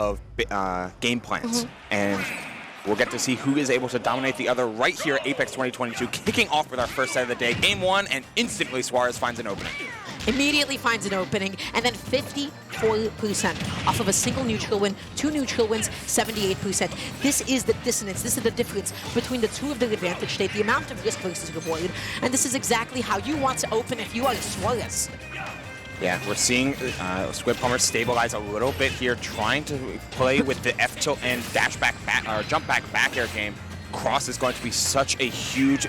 of game plans. And we'll get to see who is able to dominate the other right here at Apex 2022, kicking off with our first set of the day, game 1, and instantly Suarez finds an opening. Immediately finds an opening, and then 54% off of a single neutral win, 2 neutral wins, 78%. This is the dissonance, this is the difference between the two of the advantage state, the amount of risk versus reward, and this is exactly how you want to open if you are Suarez. Yeah, we're seeing Squid Plumber stabilize a little bit here, trying to play with the F tilt and dash back, or jump back air game. Cross is going to be such a huge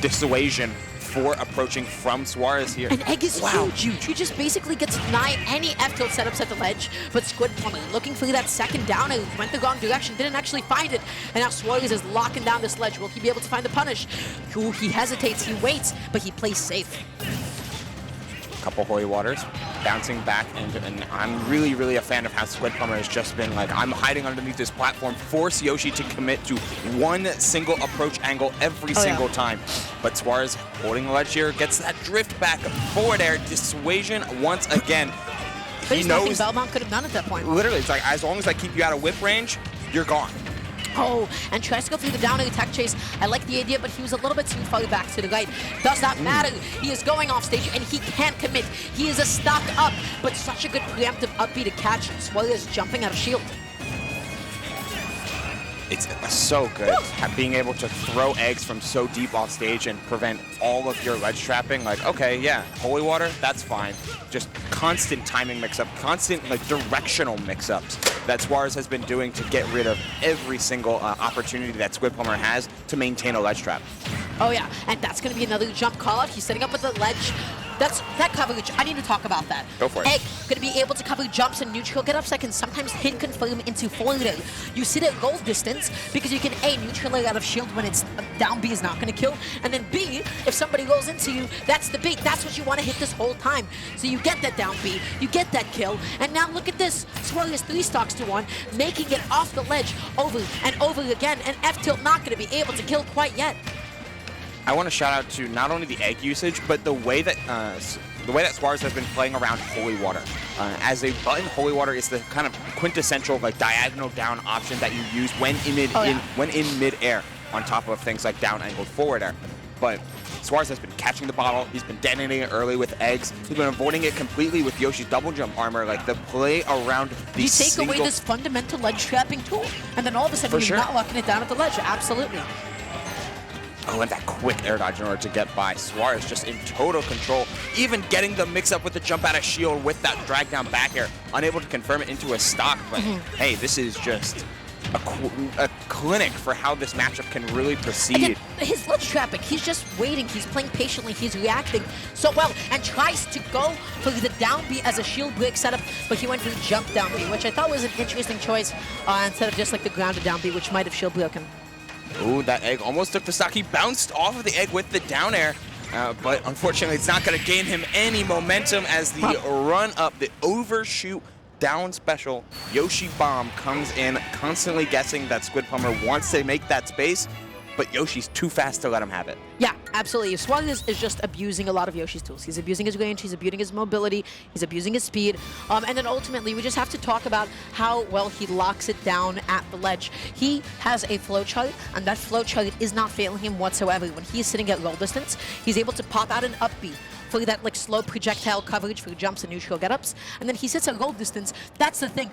dissuasion for approaching from Suarez here. And Egg is huge. He just basically gets denied any F-tilt setups at the ledge, but Squid Plumber looking for that second down, and went the wrong direction, didn't actually find it, and now Suarez is locking down this ledge. Will he be able to find the punish? Ooh, he hesitates, he waits, but he plays safe. Couple holy waters, bouncing back, and I'm really a fan of how Squid Plumber has just been like, I'm hiding underneath this platform, force Yoshi to commit to one single approach angle every single time. But Suarez holding the ledge here, gets that drift back, forward air, dissuasion once again. But he knows Belmont could have done at that point. Literally, it's like, as long as I keep you out of whip range, you're gone. Oh, and tries to go through the down air tech chase. I like the idea, but he was a little bit too far back to the right. Does not matter. He is going off stage, and he can't commit. He is a stock up, but such a good preemptive up B to catch. Suarez jumping out of shield. It's so good being able to throw eggs from so deep off stage and prevent all of your ledge trapping. Like, okay, yeah, holy water, that's fine. Just constant timing mix-up, constant like directional mix-ups that Suarez has been doing to get rid of every single opportunity that Squid Plumber has to maintain a ledge trap. Oh yeah, and that's going to be another jump call-out. He's setting up with the ledge. That coverage, I need to talk about that. Go for it. Egg going to be able to cover jumps and neutral get-ups that can sometimes hit confirm into forward air. You sit at goal distance because you can A, neutral air out of shield when it's down B is not going to kill, and then B, if somebody rolls into you, that's the bait. That's what you want to hit this whole time. So you get that down B, you get that kill, and now look at this. Suarez 3 stocks to 1, making it off the ledge over and over again, and F-tilt not going to be able to kill quite yet. I want to shout out to not only the egg usage, but the way that Suarez has been playing around holy water. As a button, holy water is the kind of quintessential like diagonal down option that you use when in mid-air, on top of things like down angled forward air. But Suarez has been catching the bottle. He's been detonating it early with eggs. He's been avoiding it completely with Yoshi's double jump armor. Like the play around the You take away this fundamental ledge trapping tool, and then all of a sudden you're not locking it down at the ledge. Absolutely. Oh, and that quick air dodge in order to get by. Suarez just in total control, even getting the mix-up with the jump out of shield with that drag down back air, unable to confirm it into a stock. But hey, this is just a clinic for how this matchup can really proceed. Again, his ledge trapping, he's just waiting, he's playing patiently, he's reacting so well, and tries to go for the down B as a shield break setup, but he went for the jump down B, which I thought was an interesting choice instead of just like the grounded down B, which might have shield broken. Ooh, that egg almost took the stock. He bounced off of the egg with the down air, but unfortunately it's not going to gain him any momentum as the run up, the overshoot down special Yoshi bomb comes in, constantly guessing that Squid Plumber wants to make that space, but Yoshi's too fast to let him have it. Yeah, absolutely. Suarez is just abusing a lot of Yoshi's tools. He's abusing his range, he's abusing his mobility, he's abusing his speed, and then ultimately we just have to talk about how well he locks it down at the ledge. He has a flowchart, and that flowchart is not failing him whatsoever. When he is sitting at roll distance, he's able to pop out an up B for that like slow projectile coverage for jumps and neutral get-ups, and then he sits at roll distance. That's the thing.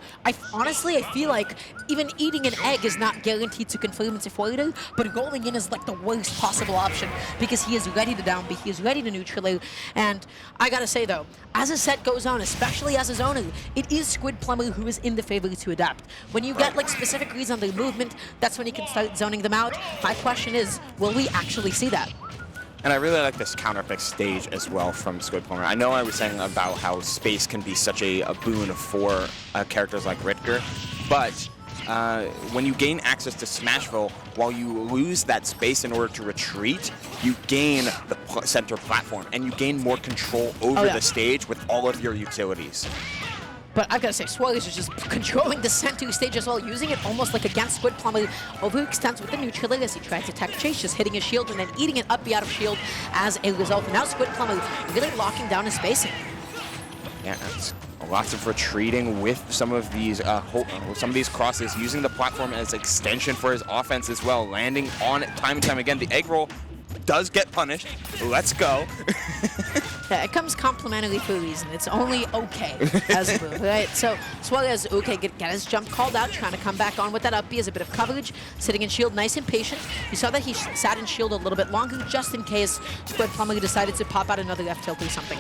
Honestly, I feel like even eating an egg is not guaranteed to confirm into forward, but rolling in is like the worst possible option because he is ready to down B, he is ready to neutral air, and I gotta say though, as a set goes on, especially as a zoner, it is Squid Plumber who is in the favor to adapt. When you get like specific reads on their movement, that's when you can start zoning them out. My question is, will we actually see that? And I really like this counterpick stage as well from Squid Plumber. I know I was saying about how space can be such a boon for characters like Richter, but when you gain access to Smashville, while you lose that space in order to retreat, you gain the center platform, and you gain more control over the stage with all of your utilities. But I've got to say, Suarez is just controlling the center stage as well, using it almost like against Squid Plumber. Overextends with the neutral as he tries to tech chase, just hitting his shield and then eating an up B out of shield as a result. And now Squid Plumber really locking down his spacing. Yeah, that's a Lots of retreating with some of these crosses, using the platform as extension for his offense as well, landing on it time and time again. The egg roll does get punished. Let's go. Yeah, it comes complimentary for a reason. It's only okay as a move, right? So Suarez, okay, get his jump called out, trying to come back on with that up B as a bit of coverage, sitting in shield, nice and patient. You saw that he sat in shield a little bit longer, just in case Squid Plumber decided to pop out another F tilt or something.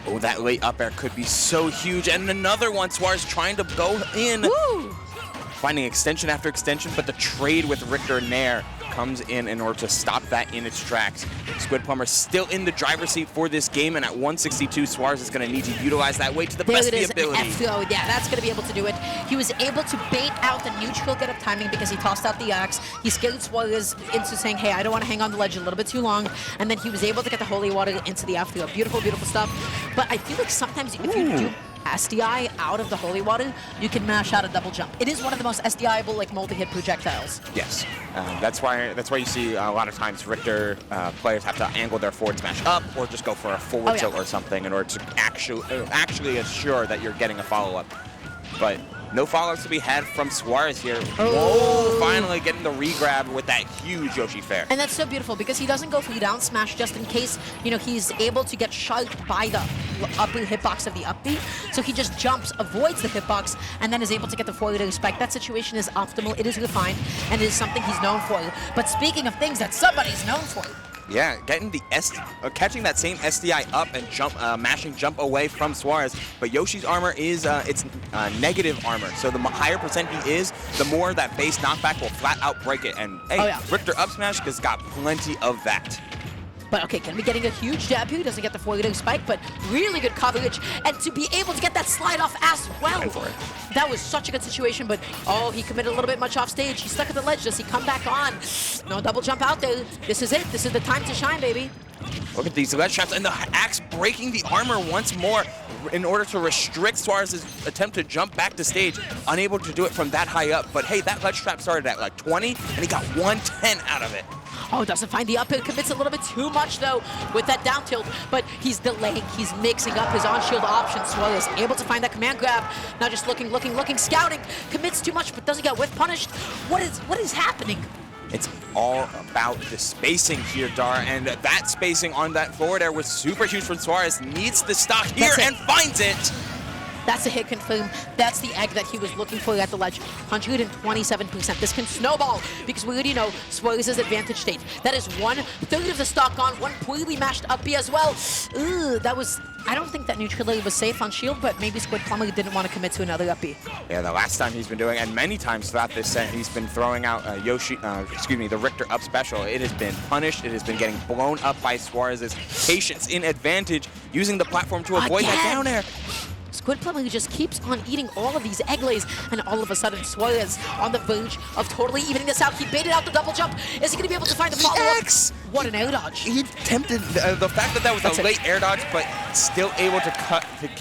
Oh, that late up air could be so huge. And another one, Suarez trying to go in. Woo! Finding extension after extension, but the trade with Richter Nair comes in order to stop that in its tracks. Squid Plumber still in the driver's seat for this game, and at 162, Suarez is going to need to utilize that weight to the best of the ability. F-throw, yeah, that's going to be able to do it. He was able to bait out the neutral get-up timing because he tossed out the axe. He scared Suarez into saying, hey, I don't want to hang on the ledge a little bit too long, and then he was able to get the holy water into the F-throw. Beautiful, beautiful stuff. But I feel like sometimes if you do SDI out of the holy water, you can mash out a double jump. It is one of the most SDI-able like multi-hit projectiles. Yes, that's why you see a lot of times Richter players have to angle their forward smash up or just go for a forward tilt or something in order to actually assure that you're getting a follow-up. But no follow-ups to be had from Suarez here. Whoa, finally getting the re-grab with that huge Yoshi fair. And that's so beautiful because he doesn't go for the down smash just in case, you know, he's able to get shot by the upper hitbox of the up B. So he just jumps, avoids the hitbox, and then is able to get the forward spike. That situation is optimal, it is refined, and it is something he's known for. But speaking of things that somebody's known for, yeah, getting the catching that same SDI up and jump, mashing jump away from Suarez. But Yoshi's armor is it's negative armor, so the higher percent he is, the more that base knockback will flat out break it. And hey, Richter up smash has got plenty of that. But okay, can be getting a huge jab here. Doesn't get the forward spike, but really good coverage. And to be able to get that slide off as well. That was such a good situation, but oh, he committed a little bit much off stage. He's stuck at the ledge. Does he come back on? No double jump out there. This is it. This is the time to shine, baby. Look at these ledge traps and the axe breaking the armor once more in order to restrict Suarez's attempt to jump back to stage. Unable to do it from that high up, but hey, that ledge trap started at like 20 and he got 110 out of it. Oh, doesn't find the up air, commits a little bit too much though with that down tilt, but he's delaying, he's mixing up his on-shield options. Suarez able to find that command grab, now just looking, scouting, commits too much but doesn't get whiff punished. What is happening? It's all about the spacing here, Dar, and that spacing on that forward air was super huge from Suarez. Needs to stop here and finds it. That's a hit confirm. That's the egg that he was looking for at the ledge. 127%. This can snowball because we already know Suarez's advantage state. That is 1/3 of the stock on, one poorly mashed up B as well. Ooh, that was, I don't think that neutrality was safe on shield, but maybe Squid Plumber didn't want to commit to another up B. Yeah, the last time he's been doing, and many times throughout this set, he's been throwing out the Richter up special. It has been punished. It has been getting blown up by Suarez's patience in advantage, using the platform to avoid that down air. Squid Plumber just keeps on eating all of these egg lays, and all of a sudden Suarez on the verge of totally evening this out. He baited out the double jump. Is he going to be able to find the follow-up? What an air dodge. He attempted the fact that was a late air dodge, but still able to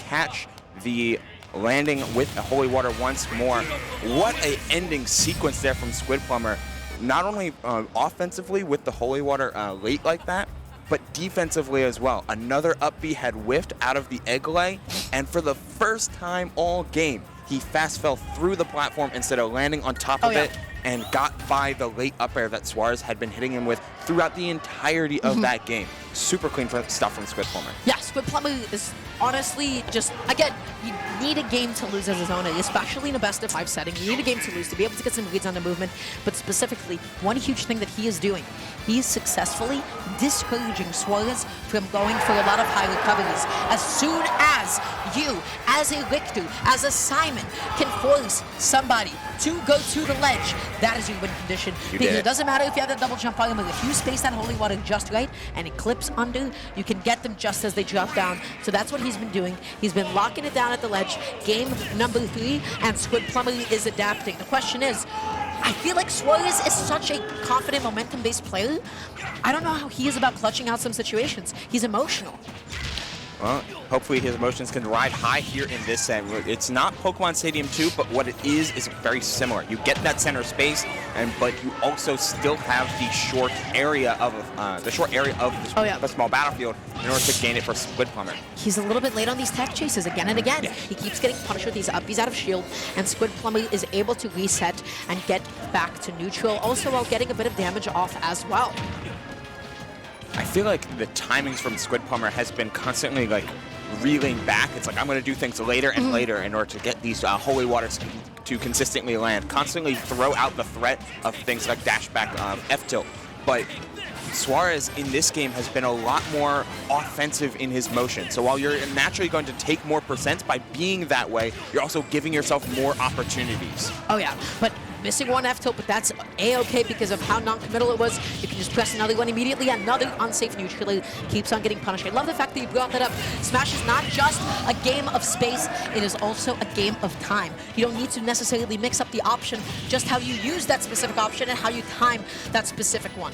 catch the landing with a holy water once more. What a ending sequence there from Squid Plumber. Not only offensively with the holy water late like that, but defensively as well. Another up B had whiffed out of the egg lay, and for the first time all game, he fast fell through the platform instead of landing on top of it and got by the late up air that Suarez had been hitting him with throughout the entirety of that game. Super clean stuff from Squid Plumber. Yeah, Squid Plumber is honestly just, again, you need a game to lose as a zone, especially in a best of 5 setting. You need a game to lose to be able to get some reads on the movement, but specifically, one huge thing that he is doing, he is successfully discouraging Suarez from going for a lot of high recoveries. As soon as you, as a Richter, as a Simon, can force somebody to go to the ledge, that is your win condition. Because it doesn't matter if you have that double jump armor, if you space that holy water just right and it clips under, you can get them just as they drop down. So that's what he's been doing. He's been locking it down at the ledge. Game number 3, and Squid Plumber is adapting. The question is, I feel like Suarez is such a confident, momentum-based player. I don't know how he is about clutching out some situations. He's emotional. Well, hopefully his emotions can ride high here in this set. It's not Pokemon Stadium 2, but what it is very similar. You get that center space, but you also still have the short area of the small battlefield in order to gain it for Squid Plumber. He's a little bit late on these tech chases again and again. Yeah. He keeps getting punished with these uppies out of shield, and Squid Plumber is able to reset and get back to neutral, also while getting a bit of damage off as well. I feel like the timings from Squid Plumber has been constantly like reeling back. It's like I'm going to do things later and later in order to get these holy waters to consistently land. Constantly throw out the threat of things like dash back F-tilt. But Suarez in this game has been a lot more offensive in his motion. So while you're naturally going to take more percent by being that way, you're also giving yourself more opportunities. Oh yeah, but missing one F-tilt, but that's A-okay because of how non-committal it was. You can just press another one immediately. Another unsafe neutral keeps on getting punished. I love the fact that you brought that up. Smash is not just a game of space, it is also a game of time. You don't need to necessarily mix up the option, just how you use that specific option and how you time that specific one.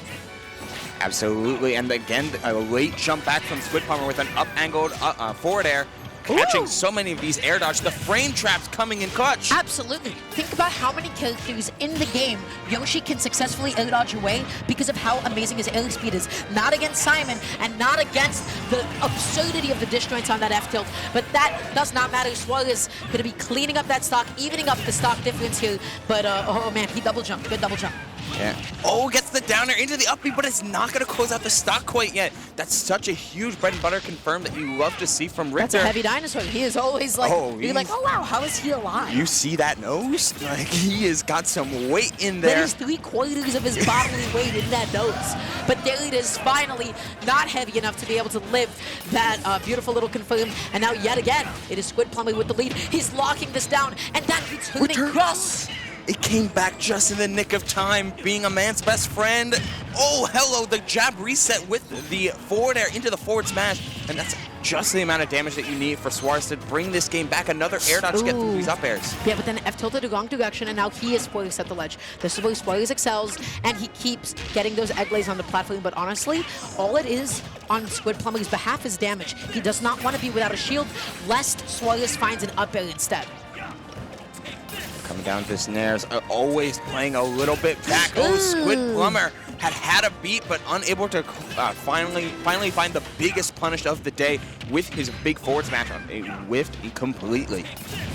Absolutely, and again, a late jump back from Squid Plumber with an up-angled forward air, catching so many of these air dodge. The frame traps coming in clutch. Absolutely. Think about how many characters in the game Yoshi can successfully air dodge away because of how amazing his air speed is. Not against Simon and not against the absurdity of the disjoints on that F-tilt, but that does not matter. Suarez going to be cleaning up that stock, evening up the stock difference here, but oh man, he double jumped. Good double jump. Yeah. Oh, gets the downer into the up B, but it's not going to close out the stock quite yet. That's such a huge bread and butter confirm that you love to see from Richter. That's a heavy dinosaur. He is always like, you're like, oh wow, how is he alive? You see that nose? Like, he has got some weight in there. That is 3/4 of his bodily weight in that nose. But there it is, finally, not heavy enough to be able to live that beautiful little confirm. And now yet again, it is Squid Plumber with the lead. He's locking this down, and that returning cross. It came back just in the nick of time, being a man's best friend. Oh, hello, the jab reset with the forward air into the forward smash. And that's just the amount of damage that you need for Suarez to bring this game back. Another air dodge to get through these up airs. Yeah, but then F-tilted the wrong direction, and now he is poised at the ledge. This is where Suarez excels, and he keeps getting those egg lays on the platform. But honestly, all it is on Squid Plumber's behalf is damage. He does not want to be without a shield, lest Suarez finds an up air instead. Coming down to snares, always playing a little bit back. Oh, Squid Plumber had a beat, but unable to finally find the biggest punish of the day with his big forward smash. It whiffed completely.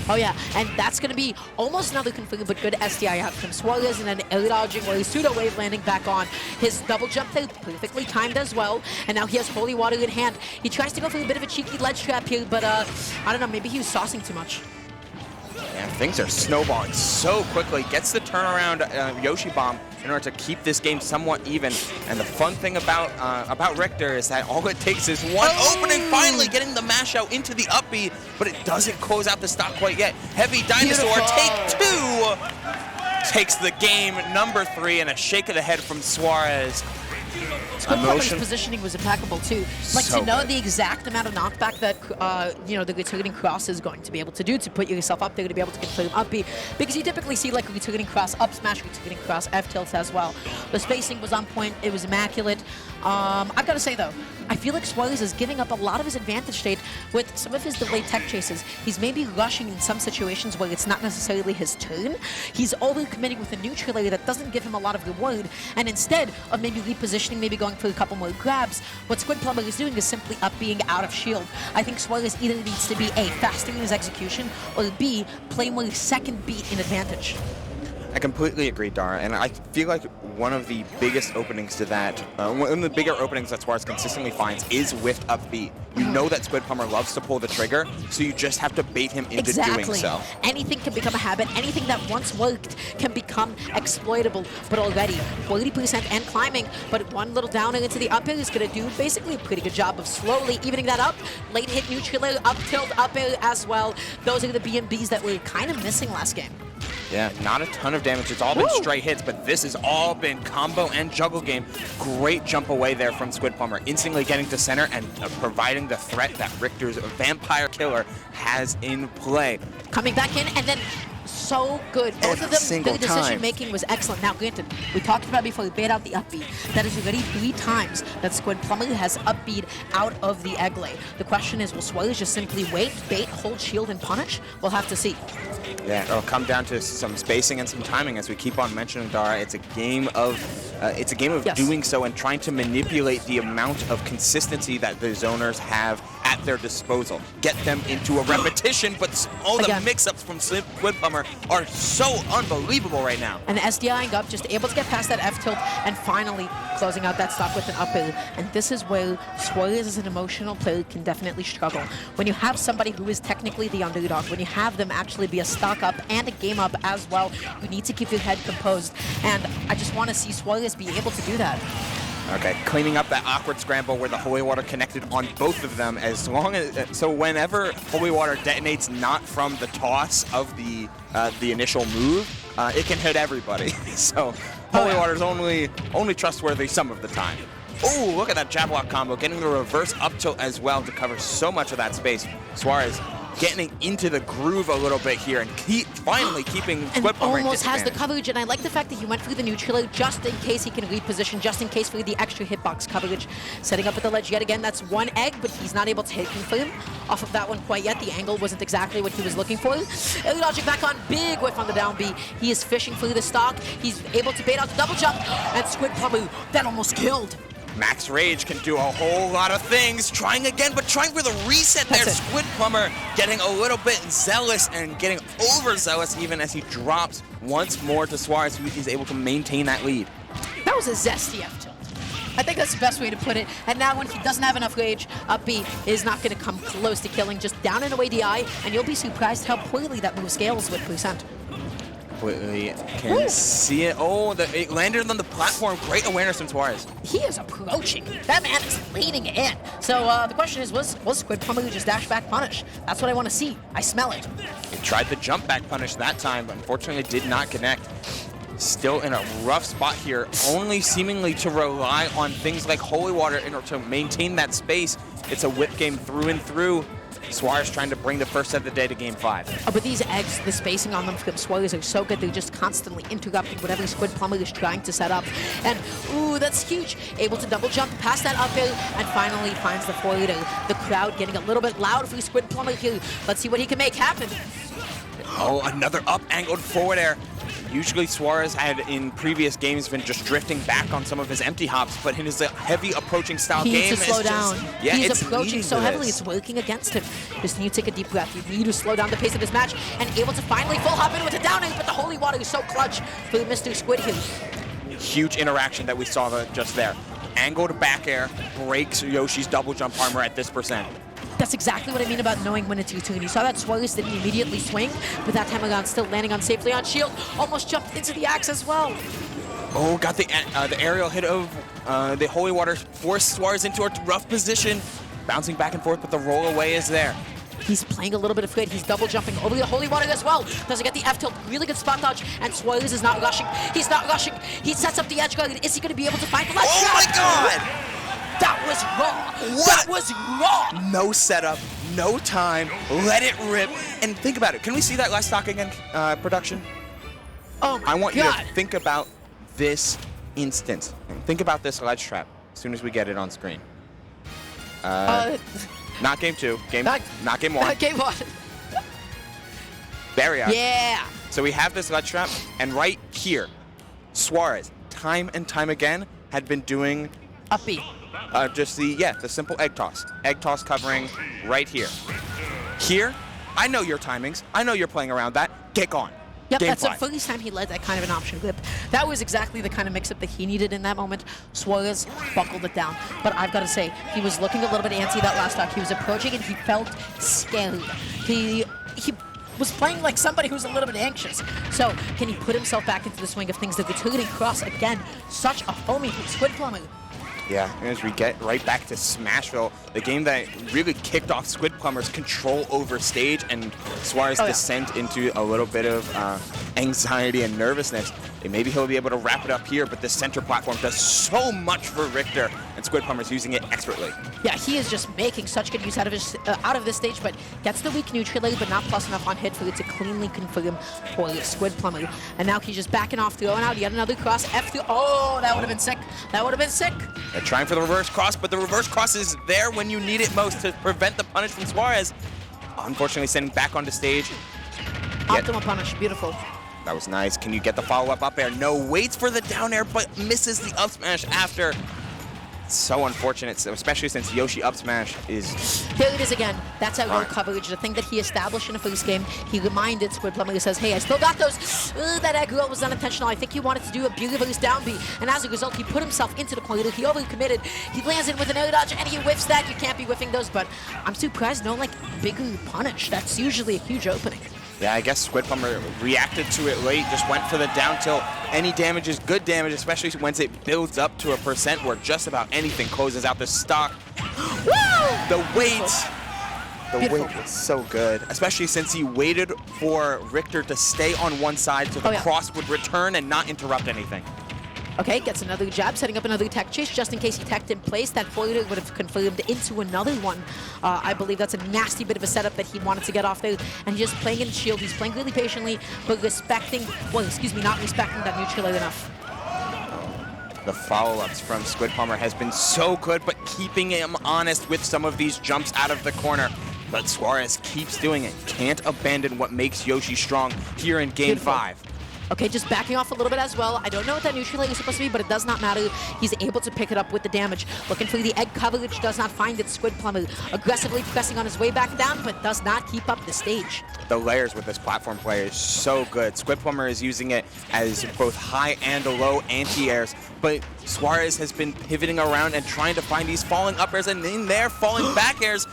Oh yeah, and that's going to be almost another confirm, but good SDI out from Suarez, and then air dodging where he's pseudo wave landing back on. His double jump there perfectly timed as well, and now he has holy water in hand. He tries to go for a bit of a cheeky ledge trap here, but I don't know, maybe he was saucing too much. And things are snowballing so quickly. Gets the turnaround Yoshi bomb in order to keep this game somewhat even. And the fun thing about Richter is that all it takes is one opening, finally getting the mash out into the up B, but it doesn't close out the stock quite yet. Heavy Dinosaur, take two! Takes the game, number 3, and a shake of the head from Suarez. Squid Plumber's positioning was impeccable too. Like So to know good. the exact amount of knockback that the returning cross is going to be able to do to put yourself up there to be able to confirm up B, because you typically see like a returning cross up smash, returning cross F tilt as well. The spacing was on point. It was immaculate. I've got to say though, I feel like Suarez is giving up a lot of his advantage state with some of his delayed tech chases. He's maybe rushing in some situations where it's not necessarily his turn. He's overcommitting with a neutral area that doesn't give him a lot of reward, and instead of maybe repositioning, maybe going for a couple more grabs, what Squid Plumber is doing is simply up being out of shield. I think Suarez either needs to be A, faster in his execution, or B, play more second beat in advantage. I completely agree, Dara, and I feel like one of the biggest openings to that, one of the bigger openings that Suarez consistently finds is with up B. You know that Squid Plumber loves to pull the trigger, so you just have to bait him into doing so. Anything can become a habit. Anything that once worked can become exploitable. But already, 40% and climbing, but one little downer into the up air is going to do basically a pretty good job of slowly evening that up. Late hit neutral air, up tilt, up air as well. Those are the B&Bs that were kind of missing last game. Yeah, not a ton of damage. It's all been straight hits, but this has all been combo and juggle game. Great jump away there from Squid Plumber, instantly getting to center and providing the threat that Richter's Vampire Killer has in play. Coming back in and then so good. Both of them, their decision making was excellent. Now, granted, we talked about before we bait out the up B. That is already 3 times that Squid Plumber has up B'd out of the egg lay. The question is, will Suarez just simply wait, bait, hold shield, and punish? We'll have to see. Yeah, it'll come down to some spacing and some timing, as we keep on mentioning, Dara. It's a game of doing so and trying to manipulate the amount of consistency that the zoners have at their disposal. Get them into a repetition, but all the mix-ups from Squid Plumber are so unbelievable right now. And SDIing up, just able to get past that F tilt, and finally closing out that stock with an up air. And this is where Suarez as an emotional player can definitely struggle. When you have somebody who is technically the underdog, when you have them actually be a stock up and a game up as well, you need to keep your head composed. And I just want to see Suarez be able to do that. Okay, cleaning up that awkward scramble where the holy water connected on both of them. So whenever holy water detonates not from the toss of the initial move, it can hit everybody. So holy water is only trustworthy some of the time. Oh, look at that jab lock combo, getting the reverse up tilt as well to cover so much of that space. Suarez getting into the groove a little bit here and finally keeping Squid Plumber in almost has the disadvantage. coverage, and I like the fact that he went through the neutral just in case he can reposition, just in case for the extra hitbox coverage. Setting up at the ledge yet again, that's 1 egg, but he's not able to hit confirm off of that one quite yet. The angle wasn't exactly what he was looking for. Early logic back on, big whiff on the down B. He is fishing for the stock. He's able to bait out the double jump, and Squid Plumber, that almost killed. Max Rage can do a whole lot of things, trying again, but trying for the reset there. Squid Plumber getting a little bit zealous and getting overzealous even as he drops once more to Suarez, who is able to maintain that lead. That was a zesty F tilt. I think that's the best way to put it. And now when he doesn't have enough rage, up B is not going to come close to killing, just down and away DI, and you'll be surprised how poorly that move scales with percent. Completely can see it. Oh, it landed on the platform. Great awareness from Suarez. He is approaching. That man is leaning in. So the question is, was Squid Plumber who just dash back punish? That's what I want to see. I smell it. He tried the jump back punish that time, but unfortunately did not connect. Still in a rough spot here, only seemingly to rely on things like holy water in order to maintain that space. It's a whip game through and through. Suarez trying to bring the first set of the day to game 5. Oh, but these eggs, the spacing on them from Suarez are so good. They're just constantly interrupting whatever Squid Plumber is trying to set up. And, ooh, that's huge. Able to double jump past that up air and finally finds the forward air. The crowd getting a little bit loud for Squid Plumber here. Let's see what he can make happen. Oh, another up angled forward air. Usually Suarez had in previous games been just drifting back on some of his empty hops, but in his heavy approaching style he game, needs to slow down. Yeah, he's approaching so heavily, it's working against him. Just need to take a deep breath. You need to slow down the pace of this match and able to finally full hop in with a down air, but the holy water is so clutch for Mr. Squid here. Huge interaction that we saw just there. Angled back air breaks Yoshi's double jump armor at this percent. That's exactly what I mean about knowing when it's your turn. You saw that Suarez didn't immediately swing, but that time around still landing on safely on shield. Almost jumped into the axe as well. Oh, got the aerial hit of the holy water, forced Suarez into a rough position. Bouncing back and forth, but the roll away is there. He's playing a little bit of good. He's double jumping over the holy water as well. Doesn't get the F tilt. Really good spot dodge. And Suarez is not rushing. He's not rushing. He sets up the edge guard. Is he going to be able to find the left shot? Oh my God! That was raw. What? That was raw. No setup, no time, let it rip. And think about it. Can we see that last stock again, production? Oh my I want God. you to think about this instance. Think about this ledge trap as soon as we get it on screen. Not game 2, not game 1. Not game 1. There we are. Yeah. So we have this ledge trap, and right here, Suarez, time and time again, had been doing Up B. just the simple egg toss. Egg toss covering right here. Here, I know your timings. I know you're playing around that. Get gone. Yep, Game that's the 5. first time he led that kind of an option whip. That was exactly the kind of mix-up that he needed in that moment. Suarez buckled it down. But I've got to say, he was looking a little bit antsy that last stock. He was approaching and he felt scared. He was playing like somebody who's a little bit anxious. So can he put himself back into the swing of things? The returning cross again, such a homie from Squid Plumber. Yeah, as we get right back to Smashville, the game that really kicked off Squid Plumber's control over stage and Suarez' descent into a little bit of anxiety and nervousness. And maybe he'll be able to wrap it up here, but the center platform does so much for Richter, and Squidplumber's using it expertly. Yeah, he is just making such good use out of this stage, but gets the weak neutral, but not plus enough on hit for it to cleanly confirm for Squidplumber. And now he's just backing off, throwing out yet another cross. F2. Oh, that would have been sick. That would have been sick. They're trying for the reverse cross, but the reverse cross is there when you need it most to prevent the punish from Suarez. Unfortunately, sending back onto stage. Optimal punish. Beautiful. That was nice. Can you get the follow-up up air? No, waits for the down air, but misses the up smash after. So unfortunate, especially since Yoshi up smash is... There it is again. That's our coverage. The thing that he established in the first game, he reminded Squidplumber. He says, hey, I still got those. That egg roll was unintentional. I think he wanted to do a beautiful down B. And as a result, he put himself into the corner. He overcommitted. He lands in with an air dodge, and he whiffs that. You can't be whiffing those, but I'm surprised no, like, bigger punish. That's usually a huge opening. Yeah, I guess Squidplumber reacted to it late, just went for the down tilt. Any damage is good damage, especially once it builds up to a percent where just about anything closes out the stock. Woo! The wait was so good, especially since he waited for Richter to stay on one side so the cross would return and not interrupt anything. Okay, gets another jab, setting up another tech chase just in case he teched in place. That forward would have confirmed into another one. I believe that's a nasty bit of a setup that he wanted to get off there. And he's just playing in shield. He's playing really patiently, but respecting, well, excuse me, not respecting that neutral enough. The follow-ups from Squidplumber has been so good, but keeping him honest with some of these jumps out of the corner. But Suarez keeps doing it. Can't abandon what makes Yoshi strong here in Game 5. Okay, just backing off a little bit as well. I don't know what that neutral is supposed to be, but it does not matter. He's able to pick it up with the damage. Looking for the egg coverage, does not find it. Squidplumber aggressively pressing on his way back down, but does not keep up the stage. The layers with this platform play is so good. Squidplumber is using it as both high and low anti-airs, but Suarez has been pivoting around and trying to find these falling up airs, and in there, falling back airs.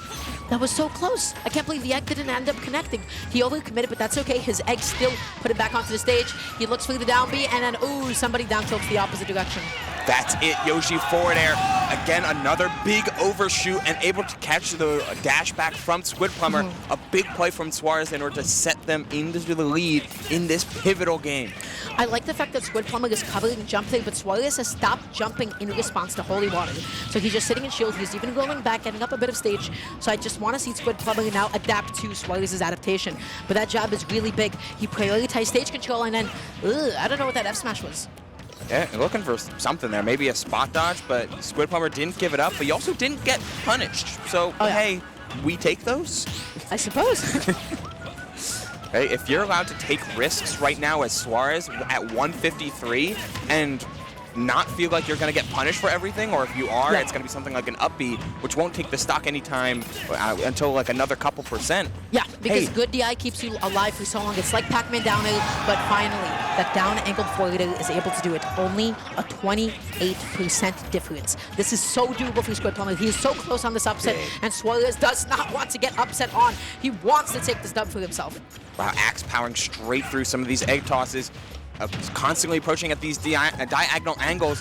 That was so close. I can't believe the egg didn't end up connecting. He overcommitted, but that's okay. His egg still put it back onto the stage. He looks for the down B, and then, ooh, somebody down tilts the opposite direction. That's it, Yoshi forward air. Again, another big overshoot and able to catch the dash back from Squidplumber. A big play from Suarez in order to set them into the lead in this pivotal game. I like the fact that Squidplumber is covering and jumping, but Suarez has stopped jumping in response to Holy Water. So he's just sitting in shield. He's even rolling back, getting up a bit of stage. So I just want to see Squidplumber now adapt to Suarez's adaptation. But that jab is really big. He prioritized stage control, and then, I don't know what that F smash was. Yeah, looking for something there. Maybe a spot dodge, but Squidplumber didn't give it up, but he also didn't get punished. So, hey, we take those? I suppose. Hey, if you're allowed to take risks right now as Suarez at 153 and not feel like you're going to get punished for everything, or if you are, it's going to be something like an up B, which won't take the stock anytime until like another couple percent. Yeah, because good DI keeps you alive for so long. It's like Pac-Man down air, but finally, that down-angled forward is able to do it. Only a 28% difference. This is so doable for Squidplumber. He is so close on this upset, and Suarez does not want to get upset on. He wants to take this dub for himself. Wow, Axe powering straight through some of these egg tosses. Constantly approaching at these diagonal angles.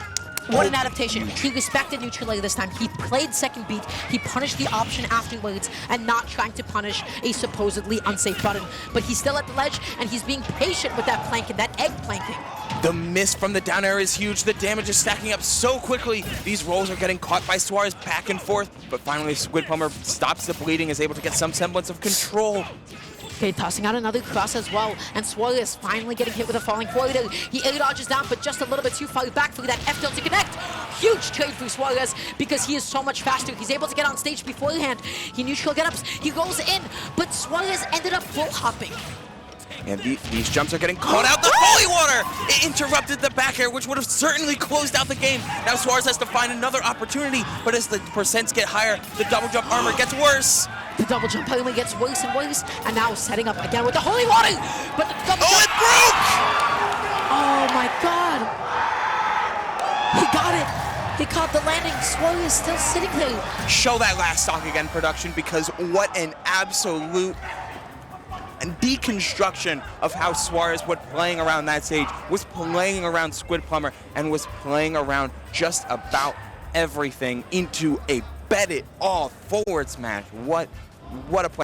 What an adaptation. He respected neutral air this time. He played second beat. He punished the option afterwards and not trying to punish a supposedly unsafe button. But he's still at the ledge, and he's being patient with that planking, that egg planking. The miss from the down air is huge. The damage is stacking up so quickly. These rolls are getting caught by Suarez back and forth. But finally, Squidplumber stops the bleeding, is able to get some semblance of control. Okay, tossing out another cross as well, and Suarez finally getting hit with a falling forward. He air dodges down, but just a little bit too far back for that F tilt to connect. Huge trade for Suarez because he is so much faster. He's able to get on stage beforehand. He neutral get-ups, he rolls in, but Suarez ended up full hopping. And these jumps are getting caught out. The holy water! It interrupted the back air, which would have certainly closed out the game. Now Suarez has to find another opportunity, but as the percents get higher, the double jump armor gets worse. The double jump only gets worse and worse, and now setting up again with the holy water! But the double jump... it broke! Oh my god! He got it! He caught the landing. Suarez still sitting there. Show that last stock again, production, because what an absolute deconstruction of how Suarez was playing around that stage, was playing around Squidplumber, and was playing around just about everything into a bet it all forward smash. What a play.